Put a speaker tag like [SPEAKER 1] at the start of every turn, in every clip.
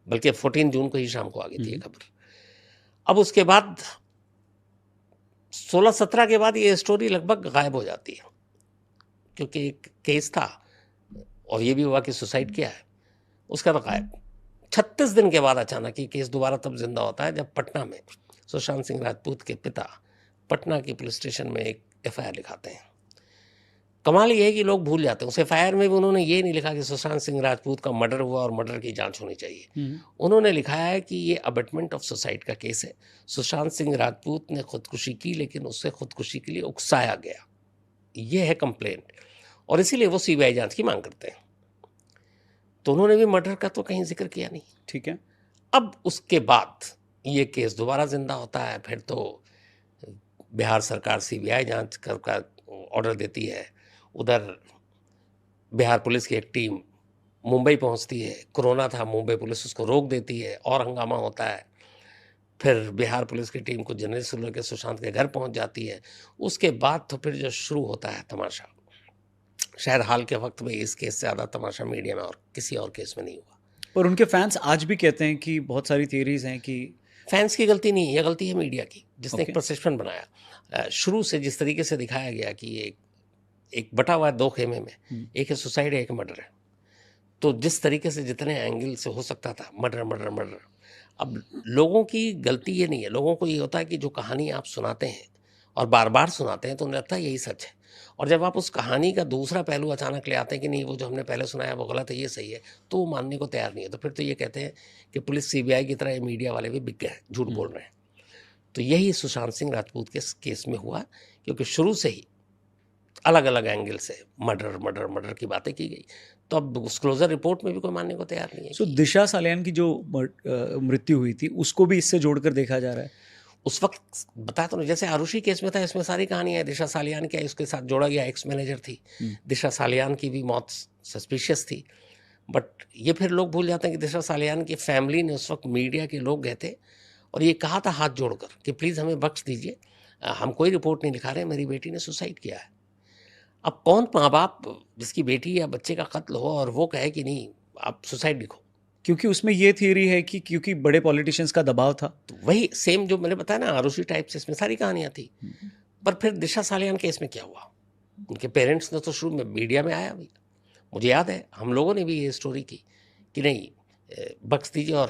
[SPEAKER 1] बल्कि 14 जून को ही शाम को आ गई थी ये खबर। अब उसके बाद 16-17 के बाद ये स्टोरी लगभग गायब हो जाती है, क्योंकि एक केस था और ये भी हुआ कि सुसाइड किया है, उसका तो गायब। 36 दिन के बाद अचानक ये केस दोबारा तब जिंदा होता है जब पटना में सुशांत सिंह राजपूत के पिता पटना के पुलिस स्टेशन में एक एफआईआर लिखाते हैं। कमाल ये है कि लोग भूल जाते हैं, उस एफआईआर में भी उन्होंने ये नहीं लिखा कि सुशांत सिंह राजपूत का मर्डर हुआ और मर्डर की जांच होनी चाहिए। उन्होंने लिखा है कि ये अबेटमेंट ऑफ सुसाइड का केस है, सुशांत सिंह राजपूत ने खुदकुशी की लेकिन उससे खुदकुशी के लिए उकसाया गया, ये है कंप्लेंट, और इसीलिए वो सीबीआई जांच की मांग करते हैं। तो उन्होंने भी मर्डर का तो कहीं जिक्र किया नहीं।
[SPEAKER 2] ठीक है।
[SPEAKER 1] अब उसके बाद ये केस दोबारा जिंदा होता है, फिर तो बिहार सरकार सीबीआई जांच का ऑर्डर देती है, उधर बिहार पुलिस की एक टीम मुंबई पहुंचती है, कोरोना था, मुंबई पुलिस उसको रोक देती है और हंगामा होता है। फिर बिहार पुलिस की टीम को जनरल सुलह के सुशांत के घर पहुंच जाती है। उसके बाद तो फिर जो शुरू होता है तमाशा, शायद हाल के वक्त में इस केस से ज़्यादा तमाशा मीडिया में और किसी और केस में नहीं हुआ।
[SPEAKER 2] और उनके फैंस आज भी कहते हैं कि बहुत सारी थियरीज हैं कि
[SPEAKER 1] फैंस की गलती नहीं है, यह गलती है मीडिया की, जिसने एक
[SPEAKER 2] Okay.
[SPEAKER 1] परसेप्शन बनाया। शुरू से जिस तरीके से दिखाया गया कि एक बटा हुआ है दो खेमे में, एक है सुसाइड है, एक मर्डर है, तो जिस तरीके से जितने एंगल से हो सकता था मर्डर मर्डर मर्डर। अब लोगों की गलती ये नहीं है, लोगों को ये होता है कि जो कहानी आप सुनाते हैं और बार बार सुनाते हैं तो उन्हें लगता है यही सच है, और जब आप उस कहानी का दूसरा पहलू अचानक ले आते हैं कि नहीं वो जो हमने पहले सुनाया वो गलत है ये सही है, तो वो मानने को तैयार नहीं है। तो फिर तो ये कहते हैं कि पुलिस सीबीआई की तरह मीडिया वाले भी बिक गए, झूठ बोल रहे हैं। तो यही सुशांत सिंह राजपूत के केस में हुआ, क्योंकि शुरू से ही अलग अलग एंगल से मर्डर मर्डर मर्डर की बातें की गई, तो अब डिस्क्लोजर रिपोर्ट में भी कोई मानने को तैयार नहीं है।
[SPEAKER 2] सो दिशा सालियान की जो मृत्यु हुई थी उसको भी इससे जोड़कर देखा जा रहा है।
[SPEAKER 1] उस वक्त बताया तो नहीं, जैसे आरुषि केस में था, इसमें सारी कहानी है। दिशा सालियान क्या उसके साथ जोड़ा गया, एक्स मैनेजर थी, दिशा सालियान की भी मौत सस्पिशियस थी। बट ये फिर लोग भूल जाते हैं कि दिशा सालियान की फैमिली ने उस वक्त मीडिया के लोग गए थे और ये कहा था हाथ जोड़कर कि प्लीज़ हमें बख्श दीजिए, हम कोई रिपोर्ट नहीं लिखा रहे, मेरी बेटी ने सुसाइड किया है। अब कौन माँ बाप जिसकी बेटी या बच्चे का कत्ल हो और वो कहे कि नहीं आप सुसाइड लिखो?
[SPEAKER 2] क्योंकि उसमें ये थियरी है कि क्योंकि बड़े पॉलिटिशियंस का दबाव था।
[SPEAKER 1] तो वही सेम जो मैंने बताया ना, आरुषि टाइप से इसमें सारी कहानियां थी। पर फिर दिशा सालियान केस में क्या हुआ, उनके पेरेंट्स ने तो शुरू में मीडिया में आया भी, मुझे याद है हम लोगों ने भी ये स्टोरी की कि नहीं बख्श दीजिए और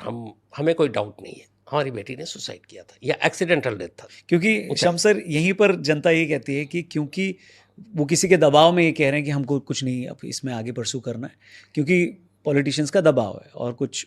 [SPEAKER 1] हमें कोई डाउट नहीं है, हमारी बेटी ने सुसाइड किया था या एक्सीडेंटल डेथ था।
[SPEAKER 2] क्योंकि शम्स सर यहीं पर जनता ये कहती है कि क्योंकि वो किसी के दबाव में ये कह रहे हैं कि हमको कुछ नहीं अब इसमें आगे परसू करना है, क्योंकि पॉलिटिशियंस का दबाव है और कुछ